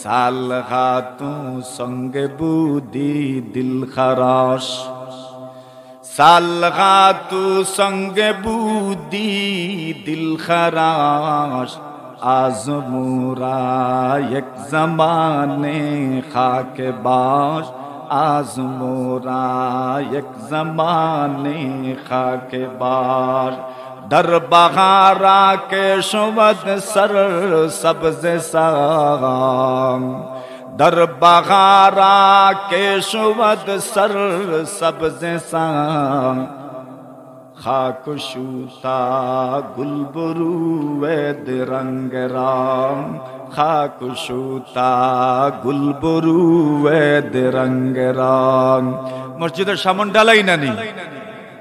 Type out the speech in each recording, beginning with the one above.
সালগাতু সঙ্গে বুদি দিল খরাশ, সালগাতু সঙ্গে বুদি দিল খরাশ, আজমুরা এক জমানে খাকে বাশ, আজমুরা এক জমানে খাকে বাশ। در بہارا کے شود سر سبز سام، در بہارا کے شود سر سبز سام، خاک شوتا گل بروید رنگ رام، خاک شوتا گل بروید رنگ رام۔ মসজিদের সামন ডালাই না নেই,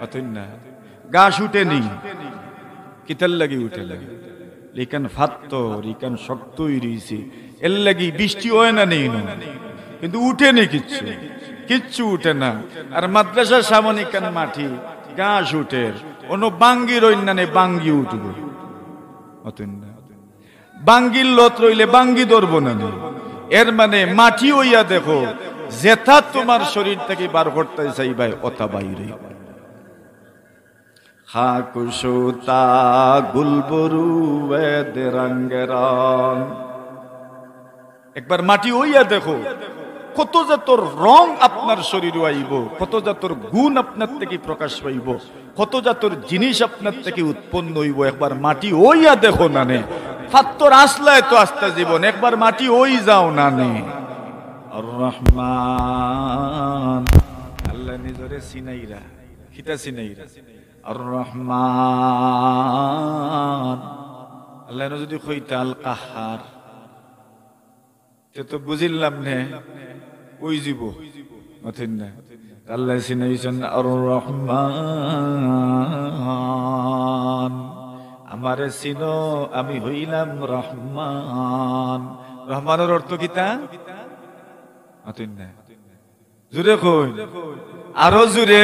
অতই না গাছ উঠে নেই, কিতার লাগি উঠে লাগে, লেকিন ফাত্তর ইকান শক্তই রইছে, এর লাগি বৃষ্টি হয় না নেই, কিন্তু উঠে নেই, কিচ্ছু কিচ্ছু উঠে না। আর মাদ্রাসার সামনে কান মাটি গাছ উঠে, অন্য বাঙ্গির অন্যান্য বাঙ্গি উঠব, অতই না বাঙ্গির লত রইলে বাঙ্গি ধরবো না। এর মানে মাটি হইয়া দেখো, যেথা তোমার শরীর থেকে বার করতে চাইবাই অতা বাইরে। খাক সুতা গুলবরুয়েদ রঙ রং, একবার মাটি হইয়া দেখো কত জাতর রং আপনার শরীরে আইব, কত জাতর গুণ আপনার থেকে প্রকাশ পাইব, কত জাতর জিনিস আপনার থেকে উৎপন্ন হইব। একবার মাটি হইয়া দেখো না নে, ফাত্তর আসলায় তো আস্তা জীবন, একবার মাটি হই যাও না নে। আর রহমান আল্লাহ নিজরে সিনাইরা, খিতা সিনাইরা আর রহমান আল্লাহ যদি কইতা আল কাহার, তো বুঝিলাম নে ওই জীব মথিন না। আল্লাহ সিনাইছেন আর রহমান, আমারে চিনো আমি হইলাম রহমান। রহমানের অর্থ কিতা মথিন না, জুড়ে কই আরো জুড়ে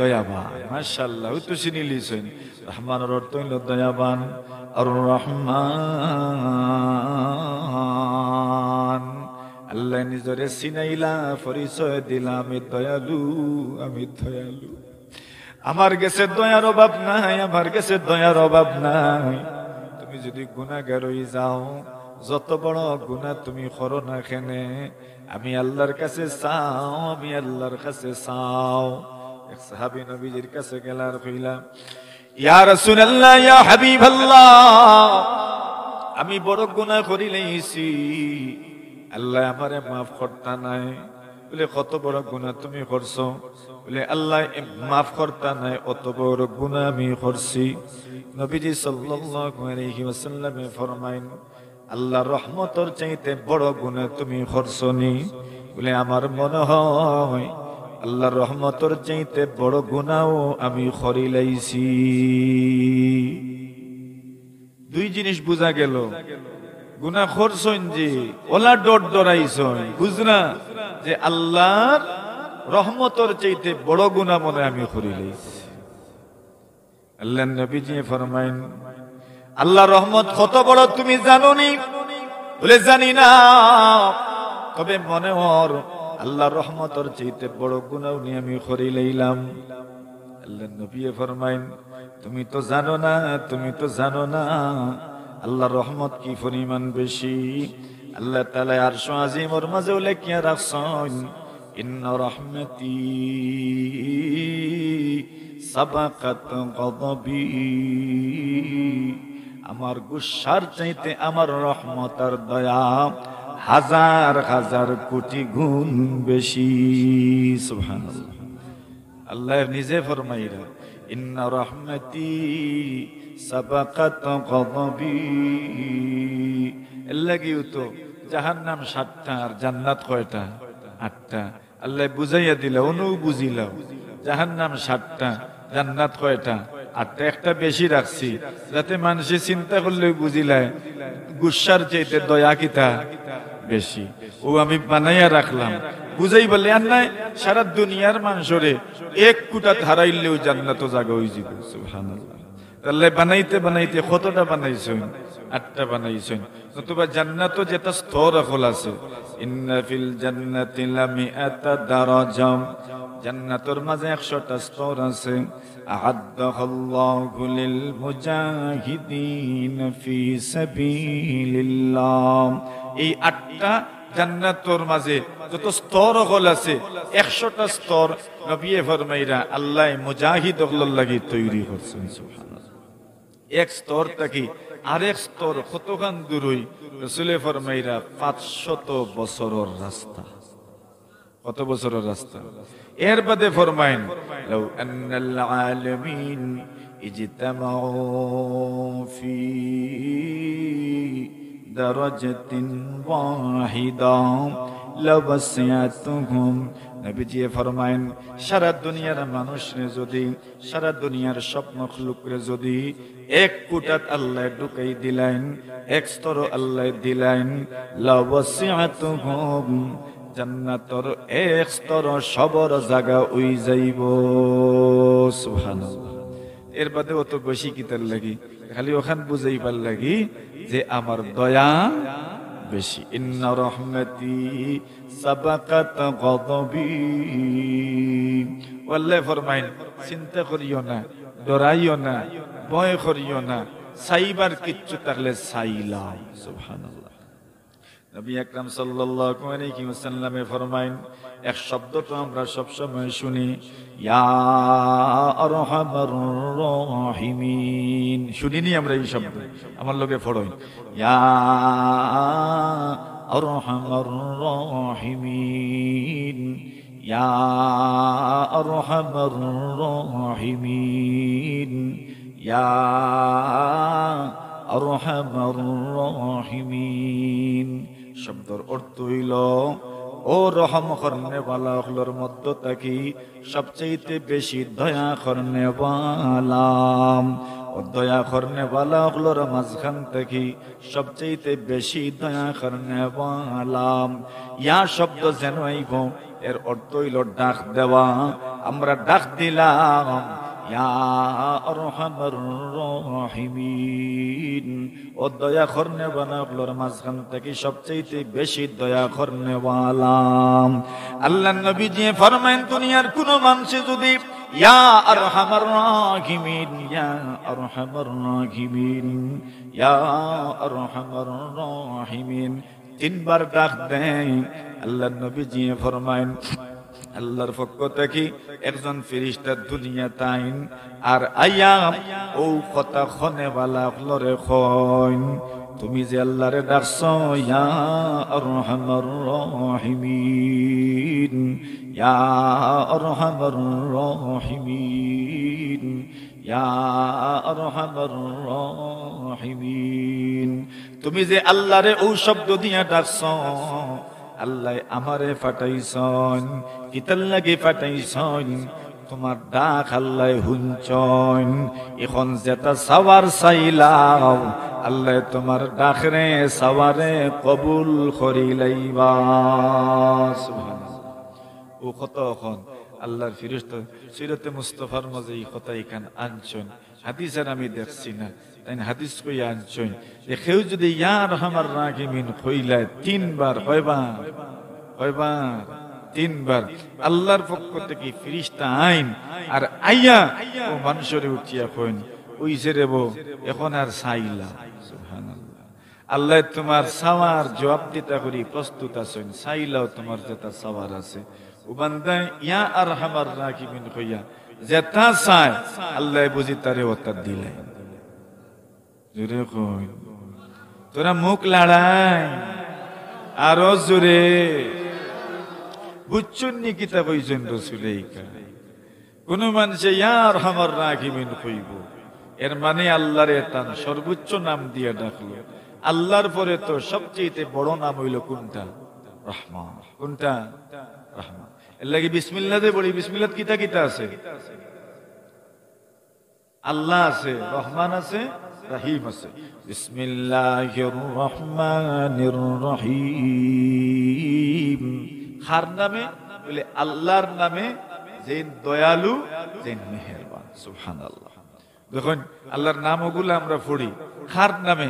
দয়াবান। মাশাআল্লাহ, ওই তো চিনি লিছেন। রহমানের অর্থ হইল দয়াবান। আর রহমান আল্লাহ নিজরে চিনাইলা, পরিচয় দিলা আমি দয়ালু, আমি দয়ালু। আমার কাছে দয়ার অভাব নাই, আমার কাছে দয়ার অভাব নাই। তুমি যদি গুনাহগার হয়ে যাও, যত বড় গুনাহ তুমি করো না কেনে, আমি আল্লাহর কাছে চাও, আমি আল্লাহর কাছে চাও। এক সাহাবী নবীজির কাছে গেলার কইলা, ইয়া রাসূলুল্লাহ, ইয়া হাবিবাল্লাহ, আমি বড় গুনাহ করি লইছি, আল্লাহ আমারে মাফ করতা নাই। বলে কত বড় গুনাহ তুমি করছো? বলে আল্লাহ মাফ করতা নাই, অত বড় গুনাহ আমি করছি। নবীজি সাল্লাল্লাহু আলাইহি ওয়াসাল্লাম ফরমাইন, আল্লাহর রহমতের চাইতে বড় গুনাহ তুমি করছনি? বলে আমার মনে হয় আল্লাহর রহমতের চাইতে বড় গুনাহও আমি করি লাইছি। দুই জিনিস বুঝা গেল, গুনাহ করছন যে ওলা ডর ডরাইছন, বুঝনা যে আল্লাহর রহমতের চাইতে বড় গুনাহ মনে আমি করি লাইছি। আল্লাহর নবীজি ফরমাইন, আল্লাহর রহমত কত বড় তুমি জানো নি? বলে জানি না, তবে মনে হর আল্লাহর রহমতের চাইতে বড় গুনাহ নিয়ে আমি করি লইলাম। আল্লাহর নবী ফরমাইন, তুমি তো জানো না, তুমি তো জানো না আল্লাহর রহমত কি পরিমাণ বেশি। আল্লাহ তাআলা আরশ আজিমের মাঝে লেখিয়া রাখছেন, ইন্না রাহমাতি সাবাকাত গযবি, আমার গুসার চাইতে আমার রহমত আর দয়া হাজার হাজার কোটি গুণ বেশি। সুবহানাল্লাহ, আল্লাহ নিজে ফরমাইরা, ইন্না রাহমাতি সাবাকাত গযবি। এর লাগিও তো জাহান্নাম ৭টা আর জান্নাত কয়টা? ৮টা। আল্লাহ বুঝাইয়া দিলা, অনু বুঝিলাও। জাহান্নাম ৭টা, জান্নাত কয়টা? ৮টা। একটা বেশি রাখছি যাতে মানুষে চিন্তা করলে বুঝিলায় গুসার চাইতে দয়া কিতা বেশি। ও আমি বানাইয়া রাখলাম, বুঝাই বলে আর নাই সারা দুনিয়ার মানুষরে এক কুটা হারাইলেও জান্নাত জায়গা হয়ে যাবে। সুবহানাল্লাহ, আল্লাহ বানাইতে বানাইতে কতটা বানাইছেন? 8টা বানাইছেন। নতুবা জান্নাতও যেটা স্তর হল আছে, ইন্না ফিল জান্নাতি লামিআতা দারাজা, জান্নাতের মাঝে 100টা স্তর আছে। আ'আদ্দাহুল্লাহু লিল মুজাহিদিন ফি সাবিলিল্লাহ। এই 8টা জান্নাতের মাঝে যত স্তর হল আছে, 100টা স্তর নবী ফরমাইরা আল্লাহ মুজাহিদ হল লাগি তৈরি করছেন। সুবহানাল্লাহ। এক স্তর থেকে আরেক স্তর কতখান দূর হই? রাসূল ফরমাইরা 500 বছরের রাস্তা। কত বছরের রাস্তা? এর বাদে ফরমাইন, লাউ আন্নাল আলামিন ইজতামাউ ফি দারাজাতিন ওয়াহিদা লাওয়াসিয়াতুহুম। নবীজি ফরমাইন, সারা দুনিয়ার মানুষরে যদি, সারা দুনিয়ার সব মাখলুকরে যদি এক কুটাত আল্লাহ ঢুকাই দিলেন, এক স্তর আল্লাহ দিলেন, লাওয়াসিয়াতুহুম, জান্নাতর এক স্তর সবর জায়গা ওই যাইব। সুবহানাল্লাহ। এর বাদে অত বেশি কিতার লাগি, খালি ওখান বুঝাইবার লাগি যে আমার দয়া বেশি। ইন্না রহমতি সাবাকাত গযবি। আল্লাহ ফরমাইন, চিন্তা করিও না, ডরাইও না, ভয় করিও না, সাইবার কিচ্ছু থাকলে সাইলাম। সুবহানাল্লাহ। নবী আকরাম সাল্লাল্লাহু আলাইহি ওয়াসাল্লামে ফরমাইন, এক শব্দ তো আমরা সব সময় শুনি, ইয়া আরহামার রাহিমিন। শুনিনি আমরা এই শব্দ? আমার লগে পড়ো, ইয়া আরহামার রাহিমিন, ইয়া আরহামার রাহিমিন, ইয়া আরহামার রাহিমিন। শব্দের অর্থ হইল, ও রহম করনেওয়ালা হলোর মধ্য থাকি সবচেয়ে বেশি দয়া করনেওয়ালা। ও দয়া করনেওয়ালা হলোর মাঝখান থাকি সবচেয়ে বেশি দয়া করনেওয়ালা। ইয়া শব্দ যেন আইব, এর অর্থ হইল ডাক দেওয়া। আমরা ডাক দিলাম, ইয়া আরহামার রাহিমিন। ও দয়া করনেওয়ালা হলোর মাঝখান থেকে সবচেয়ে বেশি দয়া করনেওয়ালা। আল্লাহ নবীজি ফরমায়েন, দুনিয়ার কোন মানুষ যদি ইয়া আরহামার রাহিমিন, ইয়া আরহামার রাহিমিন, ইয়া আরহামার রাহিমিন 3 বার ডাক দেয়, আল্লাহ নবীজি ফরমায়েন, আল্লাহর পক্ষ থেকে একজন ফেরেশতা দুনিয়াতে আইন আর আইয়া ও কথা খনেওয়ালা হলরে কইন, তুমি যে আল্লাহরে ডাকছো ইয়া আরহামার রাহিমিন, ইয়া আরহামার রাহিমিন, ইয়া আরহামার রাহিমিন। তুমি যে আল্লাহরে ও শব্দ দিয়া ডাকছো, আল্লাহ আমারে ফাটাইছন, কিতার লাগে ফাটাইছন, তোমার ডাক আল্লাহ হুনছন। এখন যেটা সাওয়ার চাইলাও, আল্লাহ তোমার ডাকরে সাওয়ারে কবুল করিলাইবা। সুবহানাল্লাহ। ও কত এখন আল্লাহর ফেরেশতা সিরাতে মুস্তাফার মাঝে এই কথা এখান আনছন। হাদিসের আমি দেখছি না, তাই হাদিস কই আনছন যে কেউ যদি ইয়া আরহামার রাহিমিন কইলা 3 বার, কয়বার 3 বার আল্লাহর পক্ষ থেকে ফেরেশতা আইন আর আইয়া ও মানুষরে উঠিয়া কইন, ওই যে রেবো এখন আর চাইলা। সুবহানাল্লাহ। আল্লাহ তোমার সাওয়ার জবাব দিতে করি প্রস্তুত আছেন, চাইলাও তোমার যেটা সাওয়ার আছে। ও বান্দা ইয়া আরহামার রাহিমিন কইয়া যেটা চায় আল্লাহ বুঝি তারে ওটা দিলেন। জোরে কই, তোরা মুখ লড়াই আরো জোরে বুঝছুন নি কিতা কইছেন রাসূলে। কোন মানুষে ইয়া আরহামার রাহিমিন কইব, এর মানে আল্লাহর এতান সর্বোচ্চ নাম দিয়ে ডাকলো। আল্লাহর পরে তো সবচেয়ে বড় নাম হইল কোনটা? রহমান। কোনটা? রহমান। এর লাগি বিসমিল্লাহ দে বলি, বিসমিল্লাহ কিতা কিতা আছে? আল্লাহ আছে, রহমান আছে, রহিম আছে। বিসমিল্লাহির রহমানির রহিম। কার নামে? বলে আল্লাহর নামে, যে দয়ালু, যে মেহেরবান। সুবহানাল্লাহ। যখন আল্লাহর নামগুলো আমরা পড়ি কার নামে,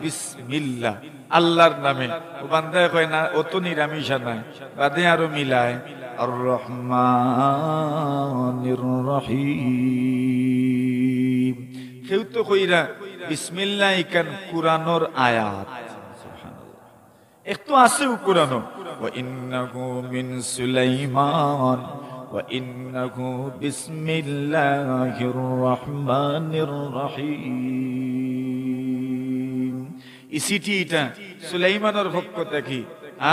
বিসমিল্লাহ, আল্লাহর নামে। ও বান্দায় কয় না ও তো নিরামিষা নাই, বাদে আরো মিলায় আর রহমানির রহিম। কেউ তো কইরা বিসমিল্লাহ ইকান কুরআনের আয়াত, সুবহানাল্লাহ, একটু আছে কুরআনও, ওয়া ইন্নাহু মিন সুলাইমান ওয়া ইন্নাহু বিসমিল্লাহির রহমানির রহিম। ইসিটিটা সুলাইমানের পক্ষ থেকে,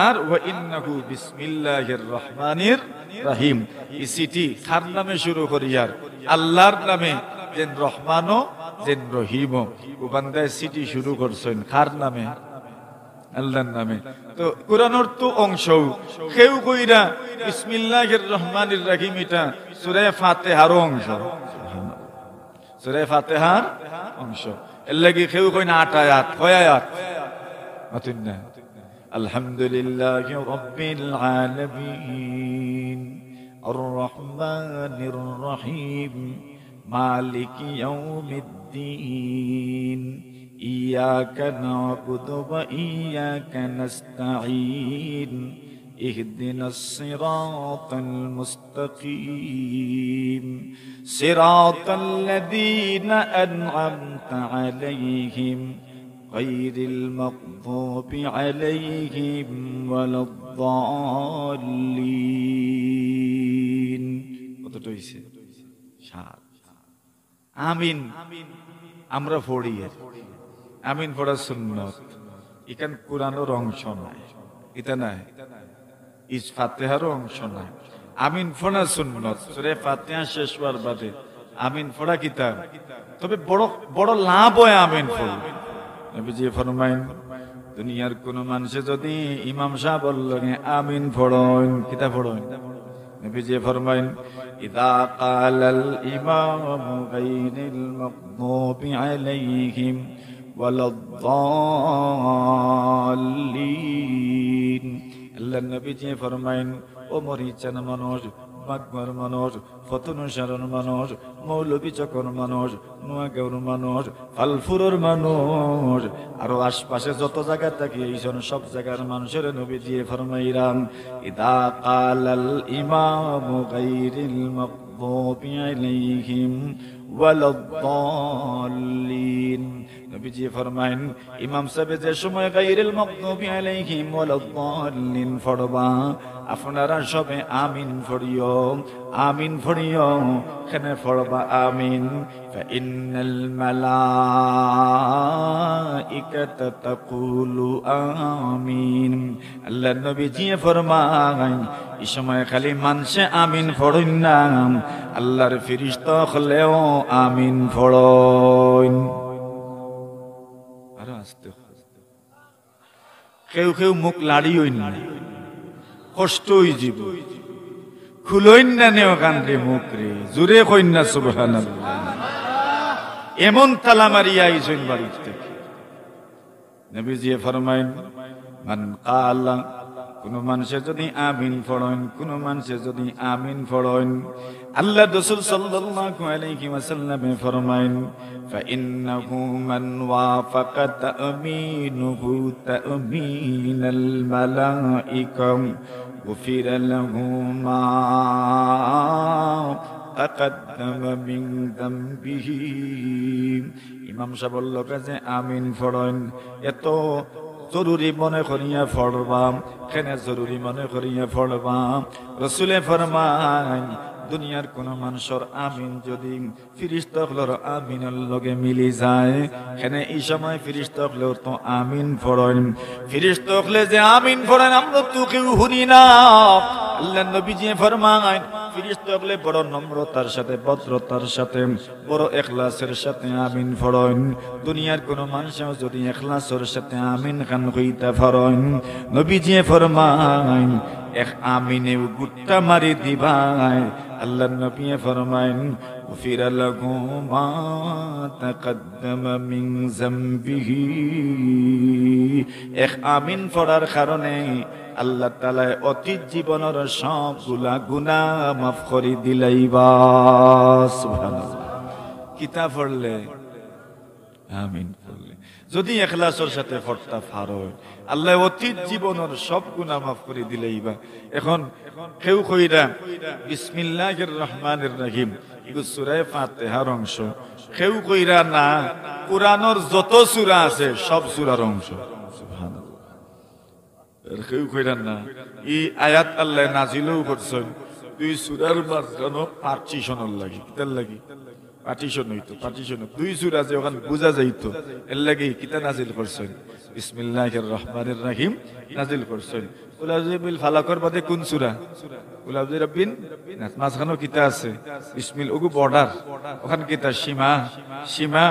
আর ওয়া ইন্নাহু বিসমিল্লাহির রহমানির রহিম ইসিটি কার নামে শুরু করিয়ার, আল্লাহর নামে, যেন রহমানও যেন রহিমও। ও বান্দায় সিটি শুরু করছেন কার নামে, আল্লাহর নামে। তো কুরআনের তো অংশ কেউ কইরা বিসমিল্লাহির রহমানির রহিম, এটা সূরা ফাতিহার অংশ, সূরা ফাতিহার অংশ। এর লাগি কেউ কই না 8 আয়াত, কয় আয়াত? অতই না। আলহামদুলিল্লাহি রাব্বিল আলামিন আর রহমানির রহিম মালিকি ইয়াউমিদ্দিন ইয়্যাকা না'বুদু ওয়া ইয়্যাকা নাস্তাঈন ইহদিনাস সিরাতাল মুস্তাকিম সিরাতাল লাযীনা আন'আমতা আলাইহিম গায়রিল মাগদুবি আলাইহিম ওয়ালাদ-দাল্লিন। কতটা হইছে? 7। আমিন আমরা পড়ি, আমিন পড়া সুন্নত, এখান কুরআনের অংশ নাই, এটা নাই, ইস ফাতিহারও অংশ নাই। আমিন পড়া সুন্নত, সূরা ফাতিহা শেষ হওয়ার বাদে আমিন পড়া কিতাব, তবে বড় বড় লাভ হয় আমিন পড়লে। নবীজি ফরমাইন, দুনিয়ার কোন মানুষে যদি ইমাম সাহেব বললেন আমিন পড়েন, কিতাব পড়েন, নবীজি ফরমাইন ইদা ক্বালাল ইমামু গায়রিল মাগদুবি আলাইহিম ওয়ালাদ-দাল্লিন। আল্লাহর নবীজি ফরমাইন, ও মরিচান মানুষ, বাগমার মানুষ, ফতনুসারণ মানুষ, মৌলবী চকর মানুষ, নোয়াগাঁওর মানুষ, ফালফুরোর মানুষ, আরো আশপাশে যত জায়গা থাকি এইসব সব জায়গার মানুষের নবী দিয়ে ফরমাইরাম ইদা ক্বালাল ইমামু গায়রিল মাগদুবি আলাইহিম ওয়ালাদ-দাল্লিন। নবীজি ফরমাইন, ইমাম সাহেব যে সময় গায়রিল মাগদুবি আলাইহিম ওয়ালাদ-দাল্লিন পড়বা, আপনারা সবে আমিন পড়িও, আমিন পড়িও, কেন পড়বা আমিন? ফাইন্নাল মালাইকাতা তাকুলু আমিন। আল্লাহর নবীজি ফরমায়, এই সময় খালি মানুষে আমিন পড়েন না, আল্লাহর ফেরেশতা হলেও আমিন পড়েন। আর আস্তে কেউ কেউ মুখ লাড়িওই না, কষ্ট হই জীব, খুলইন না নেও কান্দে মুখ রে, জুড়ে কইন না সুবহানাল্লাহ। এমন তালা মারিয়া আইছেন বাড়ির থেকে। নবীজি ফরমাইন, মান কালা, কোন মানুষে যদি আমিন পড়েন, কোন মানুষে যদি আমিন পড়েন, আল্লাহ রাসূল সাল্লাল্লাহু আলাইহি ওয়াসাল্লাম ফরমাইন, ফাইন্নাহু মান ওয়াফাকা তা'মিনুহু তা'মিনাল মালাইকা গুফিরা লাহু মা তাকাদ্দামা মিন যামবিহি। ইমাম সাহেব বলল যে আমিন পড়েন, এত জরুরি মনে করিয়া পড়বা, কেন জরুরি মনে করিয়া পড়বা? রাসূলে ফরমায়, দুনিয়ার কোন মানুষের আমিন যদি ফেরেশতাগুলোর আমিনের লগে মিলি যায়, কেন এই সময় ফেরেশতাগুলোর তো আমিন পড়েন, ফেরেশতাগুলো যে আমিন পড়েন আমরা তো কেউ শুনি না। আল্লাহর নবীজি ফরমায়, ফেরেশতাগুলো বড় নম্রতার সাথে, ভদ্রতার সাথে, বড় ইখলাসের সাথে আমিন পড়েন। দুনিয়ার কোন মানুষ যদি ইখলাসের সাথে আমিন খান কইতে পারেন, নবীজি ফরমায় এক আমিনে গুট্টা মারি দিবাই। আল্লাহর নবী ফরমায়েন, গুফিরা লাহু মা তাকাদ্দামা মিন যামবিহি। এক আমিন পড়ার কারণে আল্লাহ তাআলা অতীত জীবনের সবগুলা গুনাহ মাফ করে দিলাইবা। সুবহানাল্লাহ। কিতাব পড়লে আমিন পড়লে যদি ইখলাসের সাথে পড়তা পারো আল্লাহ অতীত জীবনের সব গুনাহ মাফ করে দিলেইবা। এখন কেউ কইরা বিসমিল্লাহির রহমানির রহিম এগো সূরা ফাতিহার অংশ, কেউ কইরা না কুরআনের যত সূরা আছে সব সূরার অংশ। সুবহানাল্লাহ। আর কেউ কইরা না এই আয়াত আল্লাহ নাজিলও করছেন দুই সূরার মাঝখানে পার্টিশনের লাগি, কিতার লাগি পার্টিশন হইতো, পার্টিশন দুই সূরা যে ওখানে বোঝা যাইতো এর লাগি কিতা নাজিল করছেন বিসমিল্লাহির রহমানির রহিম নাজিল করছেন। কুল আউযু বিল ফালাকের বাদে কোন সূরা? কুল আউযু বিরাব্বিন নাস। মাঝখানে কিতা আছে বিসমিল ওগু বর্ডার, ওখানে কিতা সীমা, সীমা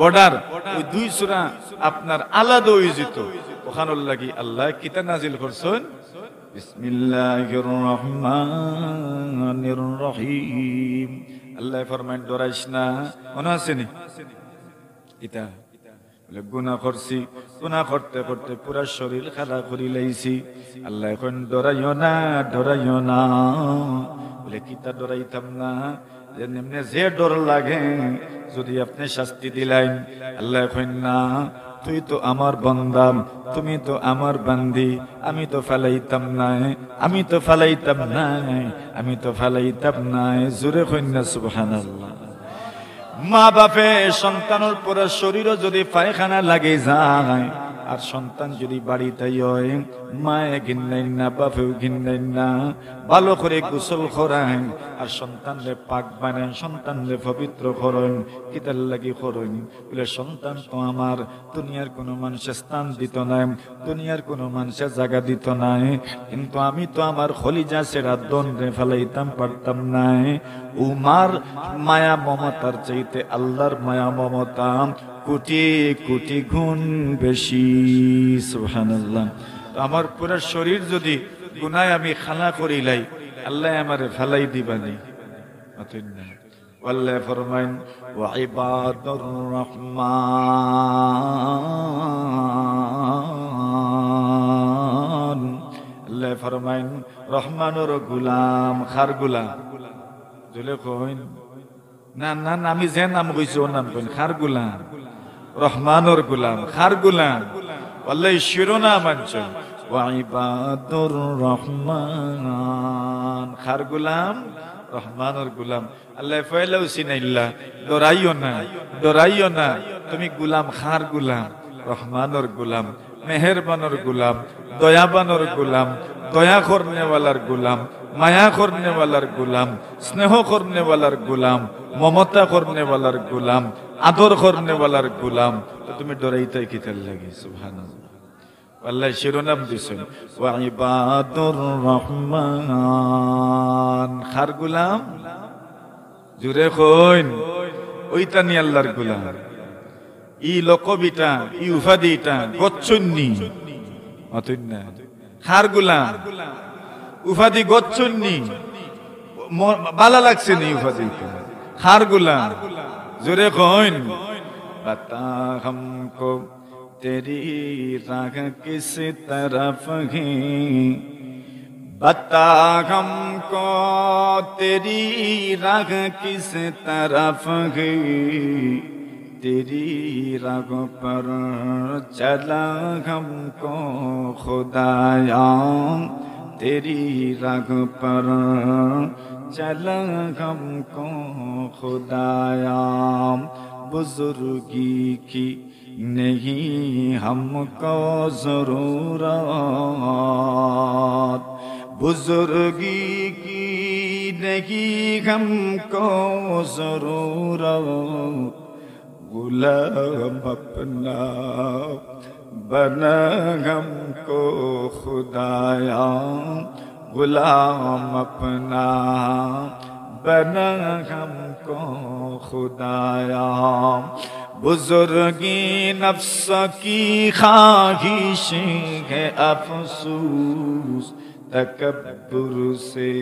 বর্ডার। ওই দুই সূরা আপনার আলাদা হয়ে যেত, ওখানের লাগি আল্লাহ কিতা নাজিল করছেন বিসমিল্লাহির রহমানির রহিম। আল্লাহ ফরমান ডরাইস না, মনে আছে নি এটা বলে গুনাহ করছি, গুনাহ করতে করতে পুরা শরীর খারাপ করে লাইছি, আল্লাহ এখন ডরাইও না, ডরাইও না। বলে কিতা ডরাইতাম না, যে নিম্নে যে ডর লাগে যদি আপনি শাস্তি দিলেন, আল্লাহ এখন না তুই তো আমার বান্দা, তুমি তো আমার বান্দি, আমি তো ফালাইতাম নাই, আমি তো ফালাইতাম নাই, আমি তো ফালাইতাম নাই। জোরে কইন না সুবহানাল্লাহ। মা বাপে সন্তানের পুরো শরীরও যদি পায়খানা লাগে যায়, আর সন্তান যদি বাড়িতে হয় মায়ে ঘিন্নাইন না, বাপেও ঘিন্নাইন না, ভালো করে গোসল করান আর সন্তানরে পাক বানান, সন্তানরে পবিত্র করেন। কিতার লাগি করেন? বলে সন্তান তো আমার দুনিয়ার কোনো মানুষের স্থান দিত নাই, দুনিয়ার কোনো মানুষের জায়গা দিত নাই, কিন্তু আমি তো আমার খলিজা সেরা দন্ডে ফেলাইতাম পারতাম নাই। উমার মায়া মমতার চাইতে আল্লাহর মায়া মমতা কোটি কোটি গুণ বেশি। সুবহানাল্লাহ। আমার পুরো শরীর যদি গুনায় আমি খানা করিলাই, আল্লাহ আমারে ফালাই দিবানি। আল্লাহ ফরমাইন ওয়া ইবাদুর রহমান, আল্লাহ ফরমাইন রহমানের গোলাম, খার গোলাম। জলে কইন না না না, আমি যে নাম কইছি ও নাম কইন, খার গোলাম, রহমানের গোলাম, খার গোলাম। আল্লাহ শিরোনাম আনছেন ওয়া ইবাদুর রহমান, খার গোলাম, রহমানের গোলাম। আল্লাহ ফয়লাও সিনাইল্লা, ডরাইও না, ডরাইও না, তুমি গোলাম, খার গোলাম, রহমানের গোলাম, মেহেরবানের গোলাম, দয়াবানের গোলাম, দয়া করনেওয়ালার গোলাম, মায়া করনেওয়ালার গোলাম, স্নেহ করনেওয়ালার গোলাম, মমতা করনেওয়ালার গোলাম, আদর করনেওয়ালার গোলাম। তো তুমি ডরাইতে কিতার লাগে? সুবহানাল্লাহ। আল্লাহ শিরোনাম দিছেন ওয়া ইবাদুর রহমান, খার গোলাম। জুরে কইন ওইটা নি আল্লাহর গোলাম। ই লকবিটা, ই উপাধিটা গচ্ছন্নি অতন্না, খার গোলাম উপাধি গচ্ছন্নি, ভালো লাগছে নি উপাধি, খার গোলাম। জোরে কইন বাতা हमको तेरी राह किस तरफ है, बता हमको तेरी राह किस तरफ है, तेरी राह पर चला हमको खुदाया, तेरी राह पर चला हमको खुदाया। बुजुर्गी की नहीं हमको जरूरत, बुजुर्गी की नहीं हमको जरूरत, गुलाम अपना बना हमको खुदाया, गुलाम अपना बना हमको खुदाया। बुजुर्गी नफ्स की ख्वाहिश है अफसूस, तकब्बुर से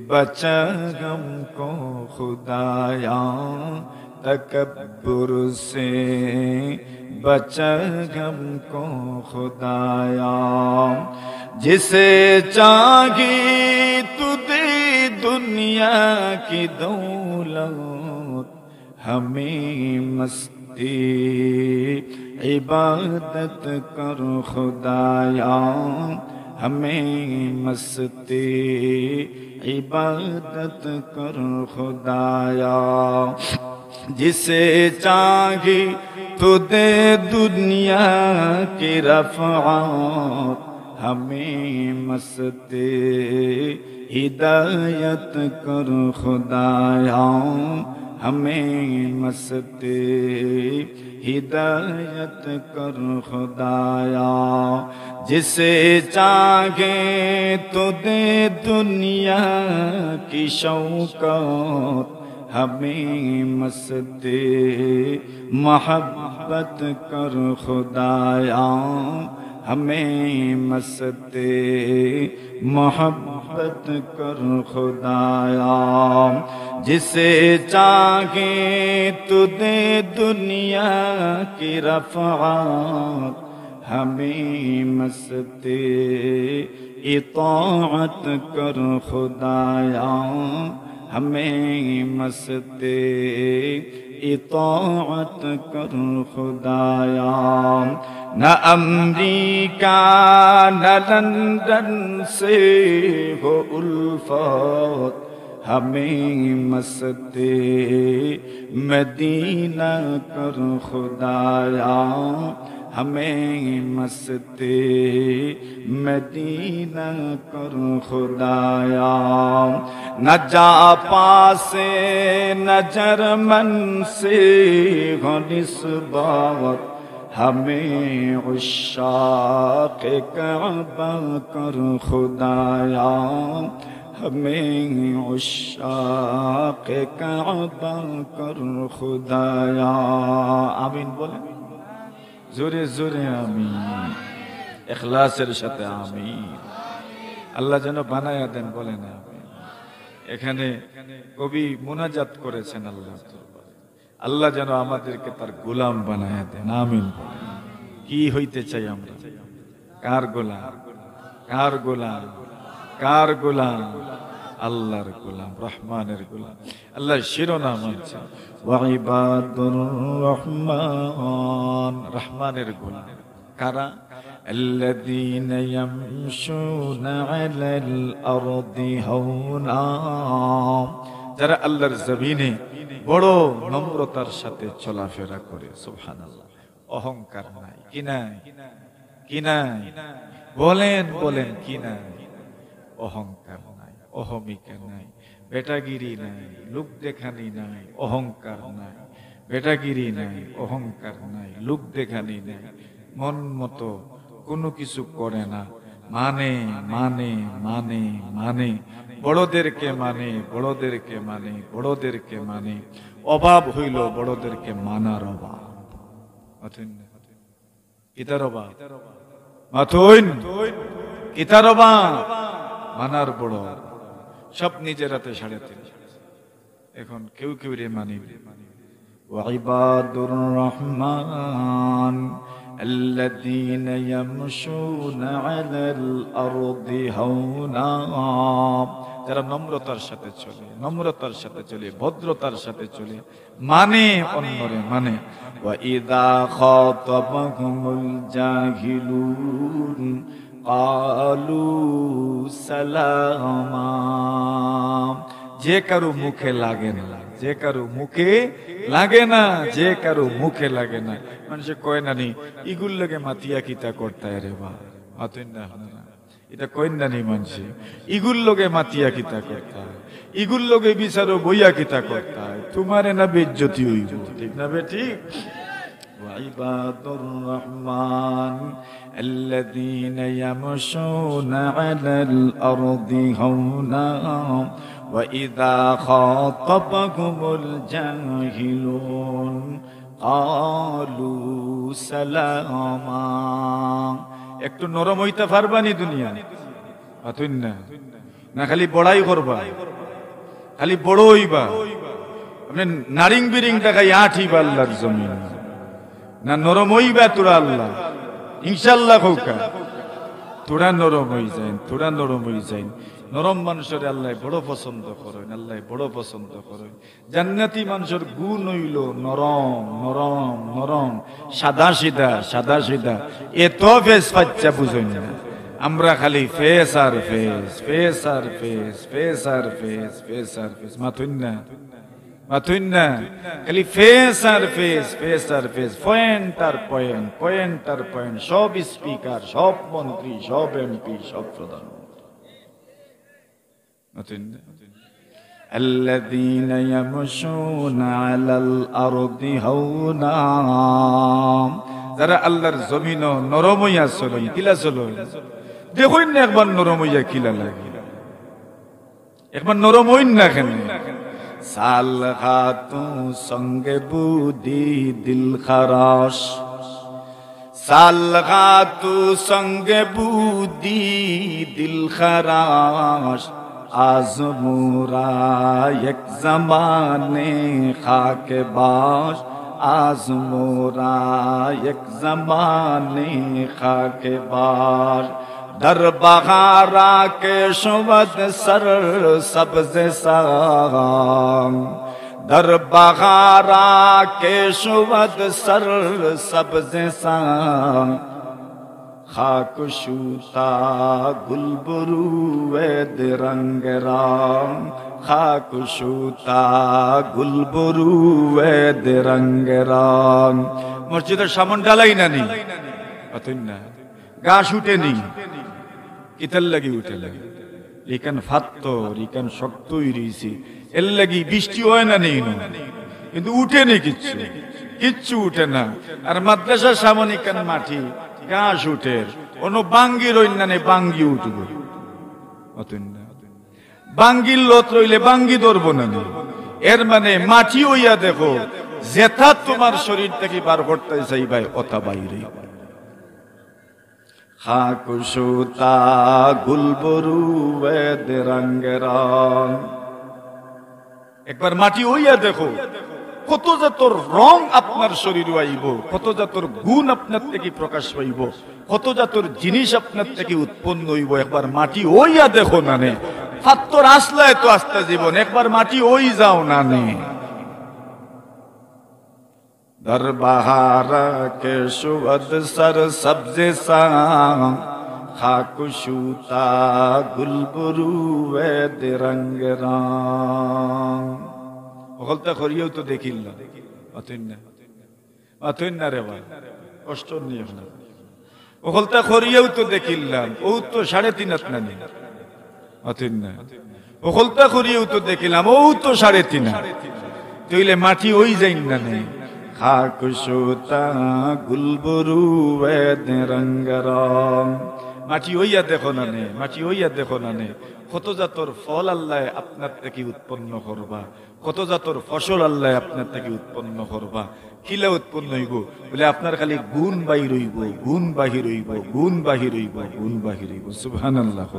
बचा हमको खुदाया, तकब्बुर से बचा हमको खुदाया। जिसे चाहे तू दे दुनिया की दौलत, हमें मस्ती इबादत कर खुदाया, हमें मस्ती इबादत कर खुदाया। जिसे चाहे तो दे दुनिया की रफ़अत, हमें मस्ती हिदायत कर खुदाया, हमें मस्ती हिदायत कर खुदाया। जिसे चाहे तो दे दुनिया की शौकत, हमें मस्ती मोहब्बत कर खुदाया, हमें मस्ती मोहब्बत कर खुदाया। जिसे चाहे तो दे दुनिया की रफ़अत, हमें मस्ती इताअत कर खुदाया, हमें मस्ती इताअत कर खुदाया। न अमरीका न लंदन से हो उल्फत, हमें मस्ती मदीना कर खुदाया, हमें मस्ती मदीना कर खुदाया। न जापान से न जर्मन से हो निस्बत, हमें उश्शाक़ काबा कर खुदाया, हमें उश्शाक़ काबा कर खुदाया। आमीन बोले जोरे जोरे आमीन, इखलासेर साथे आमीन। আল্লাহ যেন বানায়া দেন, বলেন আমিন। এখানে কবি মুনাজাত করেছেন আল্লাহ দরবারে, আল্লাহ যেন আমাদেরকে তার গোলাম বানায়া দেন, আমিন বলেন। কি হইতে চাই আমরা? কার গোলাম? কার গোলাম? কার গোলাম? আল্লাহর গোলাম, রহমানের গোলাম। আল্লাহ শিরোনাম আছে ওয়া ইবাদুর রহমান, রহমানের গোলাম কারা? আল্লাযীনা ইয়ামশুনা আলাল আরদি হাওনা, যারা আল্লাহর জমিনে বড় নম্রতার সাথে চলাফেরা করে। সুবহানাল্লাহ। অহংকার নাই, কি নাই? কি নাই? বলেন বলেন, কি নাই? অহংকার নাই, অহমিকা নাই, বেটাগিরি নাই, লোক দেখানি নাই, অহংকার নাই, বেটাগিরি নাই, অহংকার নাই, লোক দেখানি নাই, মন মতো কোনো কিছু করে না, মানে মানে মানে মানে বড়দেরকে মানে, বড়দেরকে মানে, বড়দেরকে মানে। অভাব হইল বড়দেরকে মানার অভাব। কিতার অভাব? মাথুন কিতার অভাব? মানার বড় সব নিজের হাতে সাড়াতে। এখন কেউ কেউ রে মানি। ওয়াইবাদুর রহমান আল্লাযীনা ইয়ামশুনা আলাল আরদি হাওনা, যারা নম্রতার সাথে চলে, নম্রতার সাথে চলে, ভদ্রতার সাথে চলে, মানে অন্যরে মানে। ওয়া ইযা খাতাবাহুমুল জাহিলুন কালু সালামা, যে কারো মুখে লাগে না, যে কারো মুখে লাগে না, যে কারো মুখে লাগে না। মানুষে কয় না নি ইগুল লাগে মাতিয়া কিতা করতায় রে বা, মাতুন না এটা কয় না নি মানুষে ইগুল লগে মাতিয়া কিতা করতায়, ইগুল লগে বিচারো বইয়া কিতা করতায়, তোমারে না বেজ্জতি হইব, ঠিক না বে ঠিক? ওয়াইবাদুর রহমান আল্লাযীনা ইয়ামশুনা আলাল আরদি হাওনা ওয়া ইযা খাতাবাহুমুল জাহিলুন কালু সালামা। একটু নরম হইতে পারবানি দুনিয়া? পাতুন না, না খালি বড়াই করবা, খালি বড় হইবা, আপনি নারিং বিরিং টাকাই আঠিবা আল্লাহর জমিন, না নরম হইবা তোরা আল্লাহ ইনশাআল্লাহ হোকা, তোরা নরম হই যাইন, তোরা নরম হই যাইন। নরম মানুষের আল্লাহ বড় পছন্দ করেন, আল্লাহ বড় পছন্দ করেন। জান্নাতি মানুষের গুণ হইল নরম নরম নরম, সাদা সিধা সাদা সিধা। এত ফেস বাচ্চা বুঝেন না, আমরা খালি ফেস আর ফেস, ফেস আর ফেস, ফেস আর ফেস, ফেস আর ফেস। মাথুন না মাথুন না, খালি ফেস আর ফেস, ফেস আর ফেস, পয়েন্ট আর পয়েন্ট, পয়েন্ট আর পয়েন্ট। সব স্পিকার, সব মন্ত্রী, সব এমপি, সব প্রধানমন্ত্রী। الذين يمشون على الأرض هونا, যারা আল্লাহর জমিন নরম হইয়া চলে, কিলা চলে দেখুন না একবার নরম হইয়া কিলা লাগে, একবার নরম হইন না কেন। সাল খাতু সঙ্গে বুদি দিল খারাস, সাল খাতু সঙ্গে বুদি দিল খারাস, আজমুরা এক জমানে খাকে বাস, আজমুরা এক জমানে খাকে বাস। در بہارا کے شود سر سبز سام، در بہارا کے شود سر سبز سام، خاک شوتا گل بروے درنگ رام، خاک شوتا گل بروے درنگ رام۔ মসজিদের সামন ঢালাই না নি অতই না, গাছ উঠে নি, কিতার লাগি উঠে লাগে, এখান ফাত্তর এখান শক্ত হইছি, এর লাগি বৃষ্টি হয় না নেই, কিন্তু উঠে নেই, কিচ্ছু কিচ্ছু উঠে না। আর মাদ্রাসার সামনে কান মাটি, ঘাস উঠে, অন্য বাঙ্গির অন্যান্য বাঙ্গি উঠবে, বাঙ্গির লত রইলে বাঙ্গি ধরবো না। এর মানে মাটি হইয়া দেখো, যেথা তোমার শরীর থেকে বার করতে চাই ভাই অথা বাইরে। খাক সুতা গুলবরু বেদ রঙ রং, একবার মাটি হইয়া দেখো কত জাতর রং আপনার শরীরে আইব, কত জাতর গুণ আপনার থেকে প্রকাশ পাইব, কত জাতর জিনিস আপনার থেকে উৎপন্ন হইব। একবার মাটি হইয়া দেখো না নে, ফাত্তর আসলায় তো আস্তা জীবন, একবার মাটি হই যাও না নে। در بہارا کے شود سر سبز سام، خاک شوتا گل بروے درنگ رام۔ ওগলতা করিও তো দেখিল না, অতই না রে ভাই, কষ্ট নিও না। ওগলতা করিও তো দেখিলাম, ও তো 3.5 না নি, অতই না। ওগলতা করিও তো দেখিলাম, ও তো 3.5, তইলে মাটি ওই যাই না নেই। খাক সুতা গুলবরু বেদ রঙ রং, মাটি হইয়া দেখো না নে, মাটি হইয়া দেখো না নে। কত জাতর ফল আল্লাহ আপনার থেকে উৎপন্ন করবা, কত জাতর ফসল আল্লাহ আপনার থেকে উৎপন্ন করবা। কিলা উৎপন্ন হইব বলে আপনার খালি গুণ বাহির হইব, গুণ বাহির হইব, গুণ বাহির হইব, গুণ বাহির হইব। সুবহানাল্লাহ।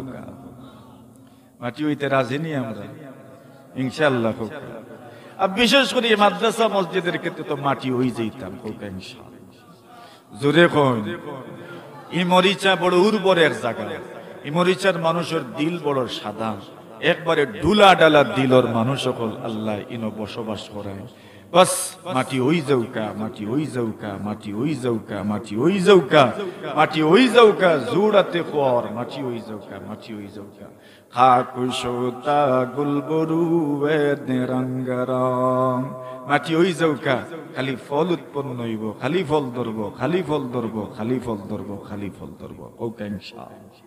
মাটি হইতে রাজি নি আমরা, ইনশাআল্লাহ। আর বিশেষ করে মাদ্রাসা মসজিদের ক্ষেত্রে তো মাটি হয়ে যেতাম, জোরে কই। এই মরিচা বড় উর্বর এক জায়গা, এই মরিচার মানুষের দিল বড় সাদা, একবারে ডুলা ডালা দিলর মানুষ সকল আল্লাহ ইনো বসবাস করায়। বাস মাটি হই যাউকা, মাটি হই যাউকা, মাটি হই যাউকা, মাটি হই যাউকা, মাটি হই যাউকা, জোড়াতে পর মাটি হই যাউকা, মাটি হই যাউকা। খাক সুতা গুলবরু বেদ রঙ রং, মাটি হই যাউকা, খালি ফল উৎপন্ন হইব, খালি ফল ধরব, খালি ফল ধরব, খালি ফল ধরব, খালি ফল ধরব। ওকে ইনশাআল্লাহ।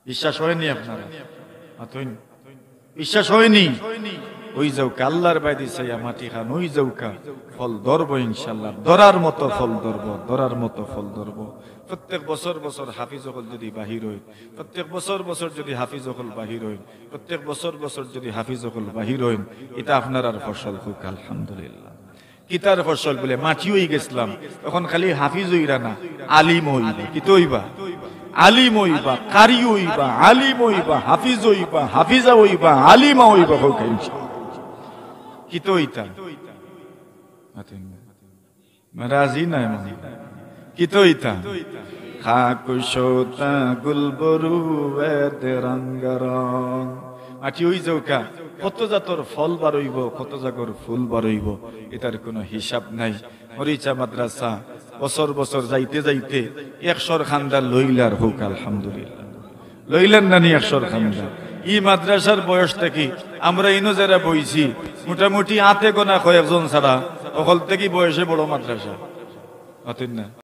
বিশ্বাস হয়নি আপনারা? বিশ্বাস হয়নি? ওই যাউকা, আল্লাহর বাইদি চাইয়া মাটি খান, ওই যাউকা, ফল ধরবো ইনশাআল্লাহ। ধরার মতো ফল ধরবো, ধরার মতো ফল ধরবো। প্রত্যেক বছর বছর হাফিজ হল যদি বাহির হই, প্রত্যেক বছর বছর যদি হাফিজ হল বাহির হই, প্রত্যেক বছর বছর যদি হাফিজ হল বাহির হইন, এটা আপনার আর ফসল হোক আলহামদুলিল্লাহ। কিতার ফসল বলে মাটি হই গেছিলাম, এখন খালি হাফিজ হইরা না, আলিম হইবা। কি তো হইবা? আলিম হইবা, কারি হইবা, আলিম হইবা, হাফিজ হইবা, হাফিজা হইবা, আলিমা হইবা। হোক ইনশাআল্লাহ। কি তো হইতা রাজি নাই মানে, কি তো হইতা? খাকুশোতা গুলবরু এতে রঙ্গরং মাটি ওই যৌকা কত জাতর ফল বারইব কত জাগর ফুল বারইব এটার কোনো হিসাব নাই মরিচা মাদ্রাসা বছর বছর যাইতে যাইতে 100 খান্দার লইলার হোক আলহামদুলিল্লাহ লইলেন নানি 100 খান্দার ই মাদ্রাসার বয়সটা কি আমরা ইনো যারা বইছি মোটামুটি হাতে গোনা কয়েকজন ছাড়া অকল থেকে বয়সে বড় মাদ্রাসা অতই না